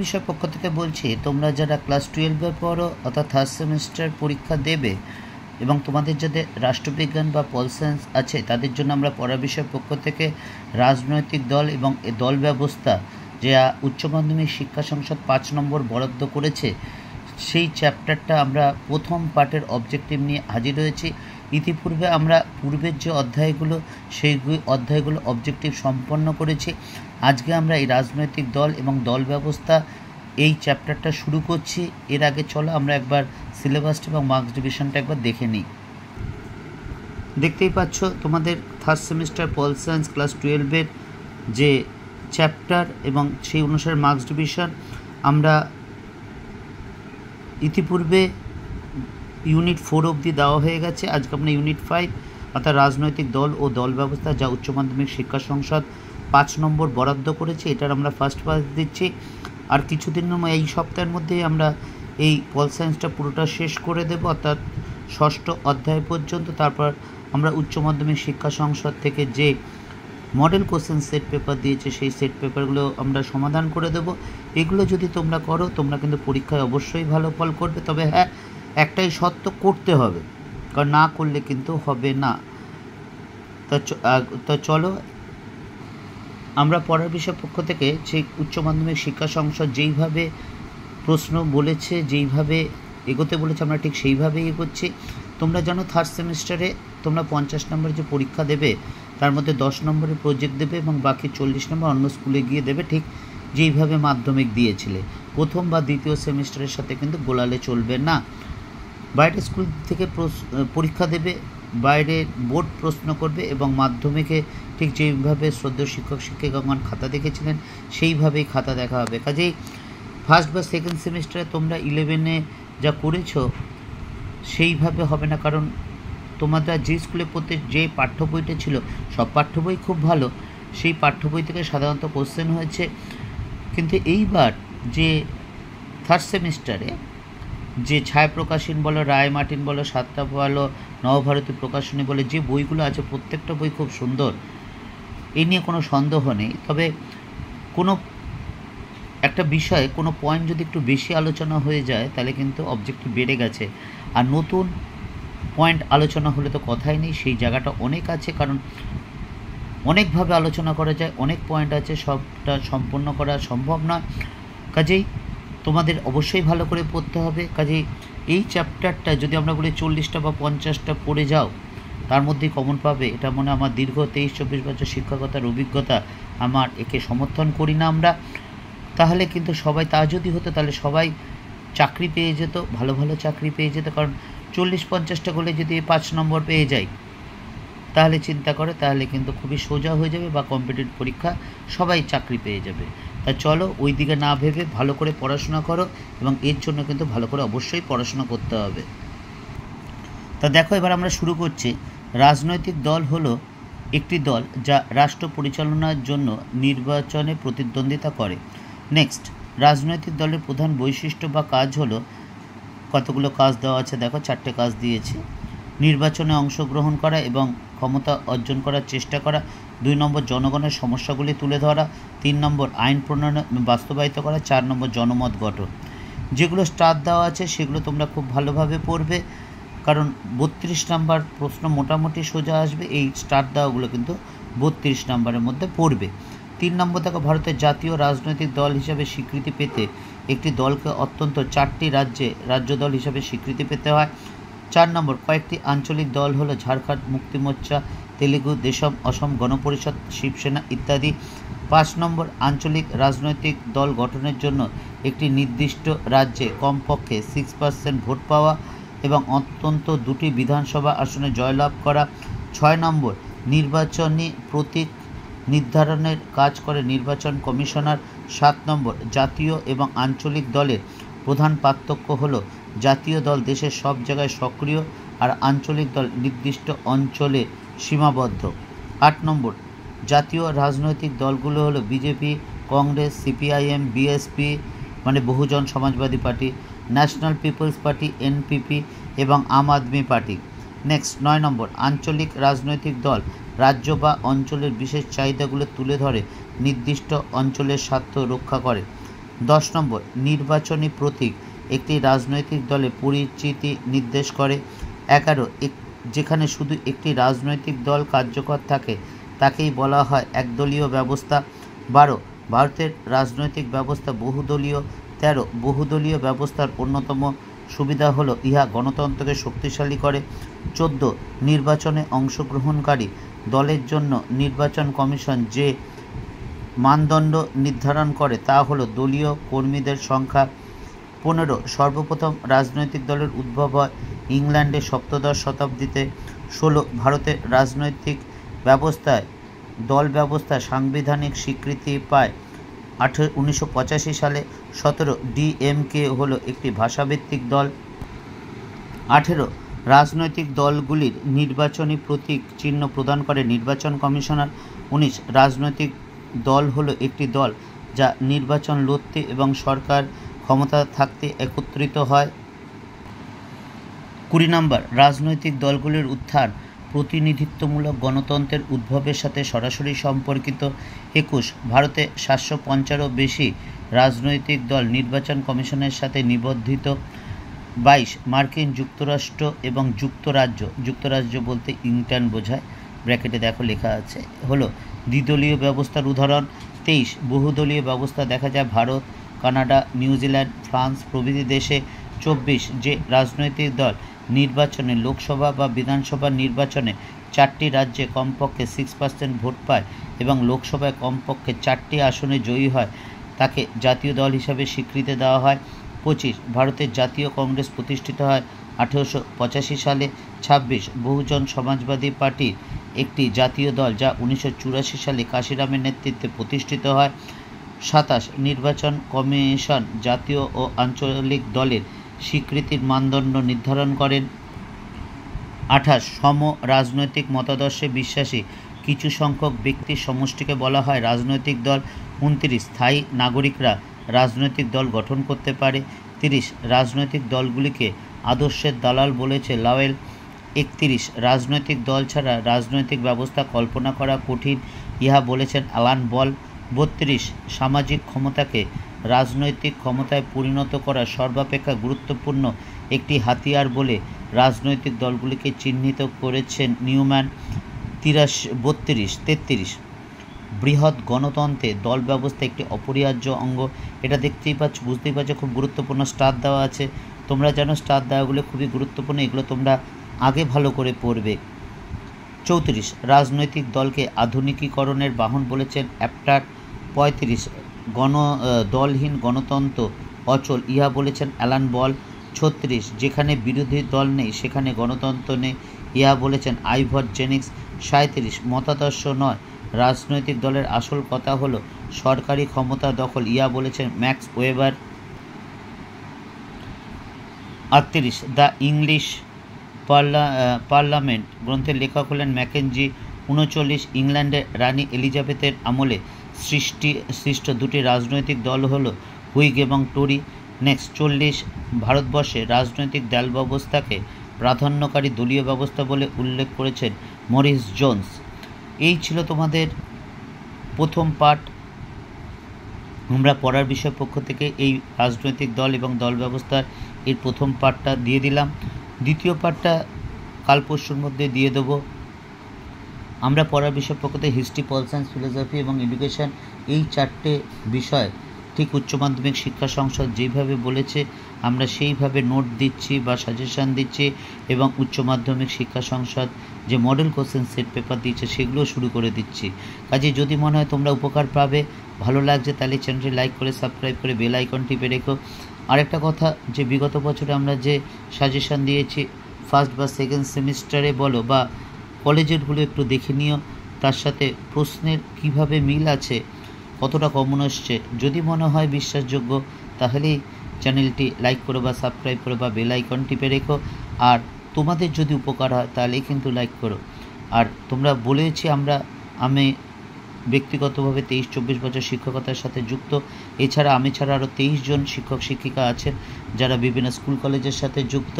বিষয় পক্ষ থেকে বলছি, তোমরা যারা ক্লাস 12-এ পড়ো অর্থাৎ থার্ড সেমিস্টার পরীক্ষা দেবে এবং তোমাদের যাদের রাষ্ট্রবিজ্ঞান বা পল সায়েন্স আছে তাদের জন্য আমরা পড়া বিষয় পক্ষ থেকে রাজনৈতিক দল এবং দল ব্যবস্থা যা উচ্চ মাধ্যমিক শিক্ষা সংসদ 5 নম্বর বরাদ্দ করেছে সেই চ্যাপ্টারটা আমরা প্রথম পার্টের অবজেক্টিভ নিয়ে হাজির হয়েছি। ইতিপূর্বে আমরা পূর্বের যে অধ্যায়গুলো সেই অধ্যায়গুলো অবজেক্টিভ সম্পন্ন করেছি। আজকে আমরা এই রাজনৈতিক দল এবং দল ব্যবস্থা এই চ্যাপ্টারটা শুরু করছি। এর আগে চলো আমরা একবার সিলেবাসটা এবং মার্কস ডিভিশনটা একবার দেখে নিই। দেখতেই পাচ্ছ তোমাদের third semester pol science class 12-এর যে চ্যাপ্টার এবং সেই অনুসারে মার্কস ডিভিশন আমরা ইতিপূর্বে ইউনিট 4 অবধি দেওয়া হয়ে গেছে। আজকে আমরা ইউনিট 5 অর্থাৎ রাজনৈতিক দল ও দল ব্যবস্থা যা উচ্চ মাধ্যমিক শিক্ষা সংসদ 5 নম্বর বরাদ্দ করেছে এটার আমরা ফার্স্ট পাস দিচ্ছি। আর কিছুদিনের এই সপ্তাহের মধ্যে আমরা এই পল সায়েন্সটা পুরোটা শেষ করে দেব অর্থাৎ 6ষ্ঠ অধ্যায় পর্যন্ত। তারপর আমরা উচ্চ মাধ্যমিক শিক্ষা সংসদ থেকে যে মডেল কোশ্চেন সেট পেপার দিয়েছে সেই সেট পেপারগুলো আমরা সমাধান করে দেব। এগুলো যদি তোমরা করো তোমরা কিন্তু পরীক্ষায় অবশ্যই ভালো ফল করবে। তবে হ্যাঁ, একটাই শর্ত করতে হবে, কারণ না করলে কিন্তু হবে না। তো চলো আমরা পড়ার বিষয় পক্ষ থেকে সেই উচ্চ মাধ্যমিক শিক্ষা সংসদ যেইভাবে প্রশ্ন বলেছে, যেইভাবে এগোতে বলেছে আমরা ঠিক সেইভাবেই এগোচ্ছি। তোমরা জানো থার্ড সেমিস্টারে তোমরা 50 নম্বরের যে পরীক্ষা দেবে তার মধ্যে 10 নম্বরের প্রজেক্ট দেবে এবং বাকি 40 নম্বর অন্য স্কুলে গিয়ে দেবে, ঠিক যেইভাবে মাধ্যমিক দিয়েছিলে। প্রথম বা দ্বিতীয় সেমিস্টারের সাথে কিন্তু গোলালে চলবে না। বাইরের স্কুল থেকে পরীক্ষা দেবে, বাইরে বোর্ড প্রশ্ন করবে এবং মাধ্যমিকে ঠিক যেইভাবে শ্রদ্ধেয় শিক্ষক শিক্ষিকাগণ খাতা দেখেছিলেন সেইভাবেই খাতা দেখা হবে। কাজেই ফার্স্ট বা সেকেন্ড সেমিস্টারে তোমরা 11-এ যা করেছো সেইভাবে হবে না, কারণ তোমরা যে স্কুলে পড়তে যে পাঠ্য বইটা ছিল সব পাঠ্য বই খুব ভালো, সেই পাঠ্য বই থেকে সাধারণত কোশ্চেন হয়েছে। কিন্তু এইবার যে থার্ড সেমিস্টারে যে ছায়া প্রকাশনী বলো, রায় মার্টিন বলো, সাতটা বলো, নবভারতী প্রকাশনী বলে যে বইগুলো আছে প্রত্যেকটা বই খুব সুন্দর, এই নিয়ে কোনো সন্দেহ নেই। তবে কোনো একটা বিষয়ে কোনো পয়েন্ট যদি একটু বেশি আলোচনা হয়ে যায় তাহলে কিন্তু অবজেক্টিভ বেড়ে গেছে, আর নতুন পয়েন্ট আলোচনা হলে তো কথাই নেই। সেই জায়গাটা অনেক আছে, কারণ অনেকভাবে আলোচনা করা যায়, অনেক পয়েন্ট আছে, সবটা সম্পন্ন করা সম্ভব নয়। কাজেই তোমাদের অবশ্যই ভালো করে পড়তে হবে। কাজেই এই চ্যাপ্টারটা যদি আমরা বলি 40টা বা 50টা পড়ে যাও তার মধ্যেই কমন পাবে, এটা মনে আমার দীর্ঘ 23-24 বছর শিক্ষকতার অভিজ্ঞতা, আমার একে সমর্থন করি না আমরা। তাহলে কিন্তু সবাই, তা যদি হতো তাহলে সবাই চাকরি পেয়ে যেত, ভালো ভালো চাকরি পেয়ে যেত। কারণ 40-50টা করলে যদি 5 নম্বর পেয়ে যাই তাহলে চিন্তা করে, তাহলে কিন্তু খুবই সোজা হয়ে যাবে বা কম্পিটিটিভ পরীক্ষা সবাই চাকরি পেয়ে যাবে। তা চলো ওই দিকে না ভেবে ভালো করে পড়াশোনা করো, এবং এর জন্য কিন্তু ভালো করে অবশ্যই পড়াশোনা করতে হবে। তা দেখো এবার আমরা শুরু করছি। রাজনৈতিক দল হলো একটি দল যা রাষ্ট্র পরিচালনার জন্য নির্বাচনে প্রতিদ্বন্দ্বিতা করে। নেক্সট, রাজনৈতিক দলের প্রধান বৈশিষ্ট্য বা কাজ হলো, কতগুলো কাজ দেওয়া আছে দেখো, 4টে কাজ দিয়েছে। নির্বাচনে অংশগ্রহণ করা এবং ক্ষমতা অর্জন করার চেষ্টা করা। 2 নম্বর, জনগণের সমস্যাগুলি তুলে ধরা। 3 নম্বর, আইন প্রণয়ন বাস্তবায়িত করা। 4 নম্বর, জনমত গঠন। যেগুলো স্টার দেওয়া আছে সেগুলো তোমরা খুব ভালোভাবে পড়বে, কারণ 32 নম্বর প্রশ্ন মোটামুটি সোজা আসবে। এই স্টার দেওয়াগুলো কিন্তু 32 নম্বরের মধ্যে পড়বে। 3 নম্বর দেখো, ভারতের জাতীয় রাজনৈতিক দল হিসাবে স্বীকৃতি পেতে একটি দলকে অত্যন্ত 4টি রাজ্যে রাজ্য দল হিসাবে স্বীকৃতি পেতে হয়। 4 নম্বর, কয়েকটি আঞ্চলিক দল হলো ঝাড়খণ্ড মুক্তি মোর্চা, তেলেগু দেশম, অসম গণপরিষদ, শিবসেনা ইত্যাদি। 5 নম্বর, আঞ্চলিক রাজনৈতিক দল গঠনের জন্য একটি নির্দিষ্ট রাজ্যে কমপক্ষে 6% ভোট পাওয়া এবং অন্তত 2টি বিধানসভা আসনে জয়লাভ করা। 6 নম্বর, নির্বাচনী প্রতীক নির্ধারণের কাজ করে নির্বাচন কমিশনার। 7 নম্বর, জাতীয় এবং আঞ্চলিক দলের প্রধান পার্থক্য হলো জাতীয় দল দেশের সব জায়গায় সক্রিয় আর আঞ্চলিক দল নির্দিষ্ট অঞ্চলে সীমাবদ্ধ। 8 নম্বর, জাতীয় রাজনৈতিক দলগুলো হলো বিজেপি, কংগ্রেস, সিপিআইএম, বিএসপি মানে বহুজন সমাজবাদী পার্টি, ন্যাশনাল পিপলস পার্টি এনপিপি এবং আম আদমি পার্টি। নেক্সট 9 নম্বর, আঞ্চলিক রাজনৈতিক দল রাজ্য বা অঞ্চলের বিশেষ চাহিদাগুলো তুলে ধরে নির্দিষ্ট অঞ্চলের স্বার্থ রক্ষা করে। 10 নম্বর, নির্বাচনী প্রতীক একটি রাজনৈতিক দলের পরিচিতি নির্দেশ করে। 11, যেখানে শুধু একটি রাজনৈতিক দল কার্যকর থাকে তাকেই বলা হয় একদলীয় ব্যবস্থা। 12, ভারতের রাজনৈতিক ব্যবস্থা বহুদলীয়। 13, বহুদলীয় ব্যবস্থার অন্যতম সুবিধা হলো ইহা গণতন্ত্রকে শক্তিশালী করে। 14, নির্বাচনে অংশগ্রহণকারী দলের জন্য নির্বাচন কমিশন যে মানদণ্ড নির্ধারণ করে তা হলো দলীয় কর্মীদের সংখ্যা। 15, সর্বপ্রথম রাজনৈতিক দলের উদ্ভব হয় ইংল্যান্ডে সপ্তদশ শতাব্দীতে। 16, ভারতের রাজনৈতিক ব্যবস্থায় দল ব্যবস্থা সাংবিধানিক স্বীকৃতি পায় 1985 সালে। 17, ডিএমকে হলো একটি ভাষাভিত্তিক দল। 18, রাজনৈতিক দলগুলির নির্বাচনী প্রতীক চিহ্ন প্রদান করে নির্বাচন কমিশনার। 19, রাজনৈতিক দল হলো একটি দল যা নির্বাচন লড়তে এবং সরকার ক্ষমতা থাকতে একত্রিত হয়। 20 নম্বর, রাজনৈতিক দলগুলির উত্থান প্রতিনিধিত্বমূলক গণতন্ত্রের উদ্ভবের সাথে সরাসরি সম্পর্কিত। 21, ভারতে 750-এরও বেশি রাজনৈতিক দল নির্বাচন কমিশনের সাথে নিবন্ধিত। 22, মার্কিন যুক্তরাষ্ট্র এবং যুক্তরাজ্য বলতে ইংল্যান্ড বোঝায়, ব্র্যাকেটে দেখো লেখা আছে, হলো দ্বিদলীয় ব্যবস্থার উদাহরণ। 23, বহুদলীয় ব্যবস্থা দেখা যায় ভারত, কানাডা, নিউজিল্যান্ড, ফ্রান্স প্রভৃতি দেশে। 24, যে রাজনৈতিক দল নির্বাচনে লোকসভা বা বিধানসভা নির্বাচনে 4টি রাজ্যে কমপক্ষে 6% ভোট পায় এবং লোকসভায় কমপক্ষে 4টি আসনে জয়ী হয় তাকে জাতীয় দল হিসাবে স্বীকৃতি দেওয়া হয়। 25, ভারতের জাতীয় কংগ্রেস প্রতিষ্ঠিত হয় 1885 সালে। 26, বহুজন সমাজবাদী পার্টির একটি জাতীয় দল যা 1984 সালে কাশিরামের নেতৃত্বে প্রতিষ্ঠিত হয়। 27, নির্বাচন কমিশন জাতীয় ও আঞ্চলিক দলের স্বীকৃতির মানদণ্ড নির্ধারণ করেন। 28, সম রাজনৈতিক মতাদর্শে বিশ্বাসী কিছু সংখ্যক ব্যক্তির সমষ্টিকে বলা হয় রাজনৈতিক দল। 29, স্থায়ী নাগরিকরা রাজনৈতিক দল গঠন করতে পারে। 30, রাজনৈতিক দলগুলিকে আদর্শের দালাল বলেছে লাওয়েল। 31, রাজনৈতিক দল ছাড়া রাজনৈতিক ব্যবস্থা কল্পনা করা কঠিন, ইহা বলেছেন অ্যালান বল। 32, সামাজিক ক্ষমতাকে রাজনৈতিক ক্ষমতায় পরিণত করা সর্বাপেক্ষা গুরুত্বপূর্ণ একটি হাতিয়ার বলে রাজনৈতিক দলগুলিকে চিহ্নিত করেছেন নিউম্যান। 33, বৃহৎ গণতন্ত্রে দল ব্যবস্থা একটি অপরিহার্য অঙ্গ। এটা দেখতেই পাচ্ছ, বুঝতেই পারছো, খুব গুরুত্বপূর্ণ স্টার দেওয়া আছে। তোমরা জানো স্টার দেওয়াগুলো খুবই গুরুত্বপূর্ণ, এগুলো তোমরা আগে ভালো করে পড়বে। 34, রাজনৈতিক দলকে আধুনিকীকরণের বাহন বলেছেন অ্যাপ্টার। 35, দলহীন গণতন্ত্র অচল, ইহা বলেছেন অ্যালান বল। 36, যেখানে বিরোধী দল নেই সেখানে গণতন্ত্র নেই, ইহা বলেছেন আইভর জেনিক্স। 37, মতাদর্শ নয় রাজনৈতিক দলের আসল কথা হলো সরকারি ক্ষমতা দখল, ইহা বলেছেন max weber. 38, the English parliament গ্রন্থের লেখক হলেন ম্যাকেঞ্জি। 39, ইংল্যান্ডের রানী এলিজাবেথের আমলে সৃষ্ট দুটি রাজনৈতিক দল হলো হুইগ এবং টোরি। নেক্সট 40, ভারতবর্ষে রাজনৈতিক দল ব্যবস্থাকে প্রাধান্যকারী দলীয় ব্যবস্থা বলে উল্লেখ করেছেন মরিস জোন্স। এই ছিল তোমাদের প্রথম পার্ট। আমরা পড়ার বিষয় পক্ষ থেকে এই রাজনৈতিক দল এবং দল ব্যবস্থার এর প্রথম পার্টটা দিয়ে দিলাম। দ্বিতীয় পার্টটা কাল পরশুর মধ্যে দিয়ে দেবো। আমরা পড়ার বিষয় পক্ষ থেকে হিস্ট্রি, পল সায়েন্স, ফিলোসফি এবং এডুকেশন এই 4টে বিষয় ঠিক উচ্চ মাধ্যমিক শিক্ষা সংসদ যেইভাবে বলেছে আমরা সেইভাবে নোট দিচ্ছি বা সাজেশান দিচ্ছি, এবং উচ্চ মাধ্যমিক শিক্ষা সংসদ যে মডেল কোশ্চেন সেট পেপার দিচ্ছে সেগুলো শুরু করে দিচ্ছি। কাজে যদি মনে হয় তোমরা উপকার পাবে, ভালো লাগছে, তাহলে চ্যানেলটি লাইক করে সাবস্ক্রাইব করে বেল আইকন টিপে রেখো। আরেকটা কথা, যে বিগত বছরে আমরা যে সাজেশান দিয়েছি ফার্স্ট বা সেকেন্ড সেমিস্টারে বলো বা কলেজেরগুলো একটু দেখে নিও, তার সাথে প্রশ্নের কিভাবে মিল আছে, কতটা কমন আসছে। যদি মনে হয় বিশ্বাসযোগ্য তাহলেই চ্যানেলটি লাইক করো বা সাবস্ক্রাইব করো বা বেল আইকন টিপে রেখো। আর তোমাদের যদি উপকার হয় তাহলেই কিন্তু লাইক করো। আর তোমরা বলেছি আমি ব্যক্তিগতভাবে 23-24 বছর শিক্ষকতার সাথে যুক্ত। এছাড়া আমি ছাড়া আরও 23 জন শিক্ষক শিক্ষিকা আছেন যারা বিভিন্ন স্কুল কলেজের সাথে যুক্ত।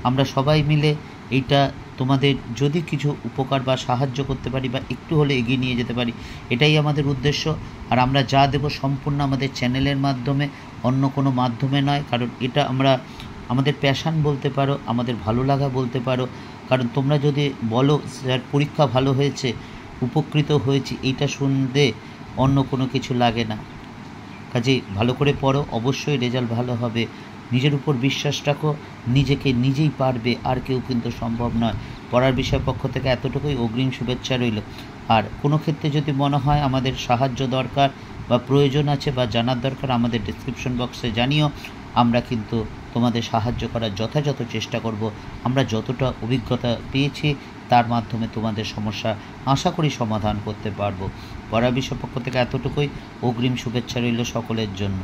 আমরা সবাই মিলে এইটা তোমাদের যদি কিছু উপকার বা সাহায্য করতে পারি বা একটু হলে এগিয়ে নিয়ে যেতে পারি, এটাই আমাদের উদ্দেশ্য। আর আমরা যা দেব সম্পূর্ণ আমাদের চ্যানেলের মাধ্যমে, অন্য কোনো মাধ্যমে নয়। কারণ এটা আমরা আমাদের প্যাশান বলতে পারো, আমাদের ভালো লাগা বলতে পারো। কারণ তোমরা যদি বলো স্যার পরীক্ষা ভালো হয়েছে, উপকৃত হয়েছি, এইটা শুনতে অন্য কোনো কিছু লাগে না। কাজেই ভালো করে পড়ো, অবশ্যই রেজাল্ট ভালো হবে। নিজের উপর বিশ্বাস রাখো, নিজেকে নিজেই পারবে, আর কেউ কিন্তু সম্ভব নয়। পড়ার বিষয় পক্ষ থেকে এতটুকুই, অগ্রিম শুভেচ্ছা রইল। আর কোনো ক্ষেত্রে যদি মনে হয় আমাদের সাহায্য দরকার বা প্রয়োজন আছে বা জানার দরকার, আমাদের ডিসক্রিপশন বক্সে জানিও। আমরা কিন্তু তোমাদের সাহায্য করার যথাযথ চেষ্টা করব। আমরা যতটা অভিজ্ঞতা পেয়েছি তার মাধ্যমে তোমাদের সমস্যা আশা করি সমাধান করতে পারবো। পড়ার বিষয় পক্ষ থেকে এতটুকুই, অগ্রিম শুভেচ্ছা রইল সকলের জন্য।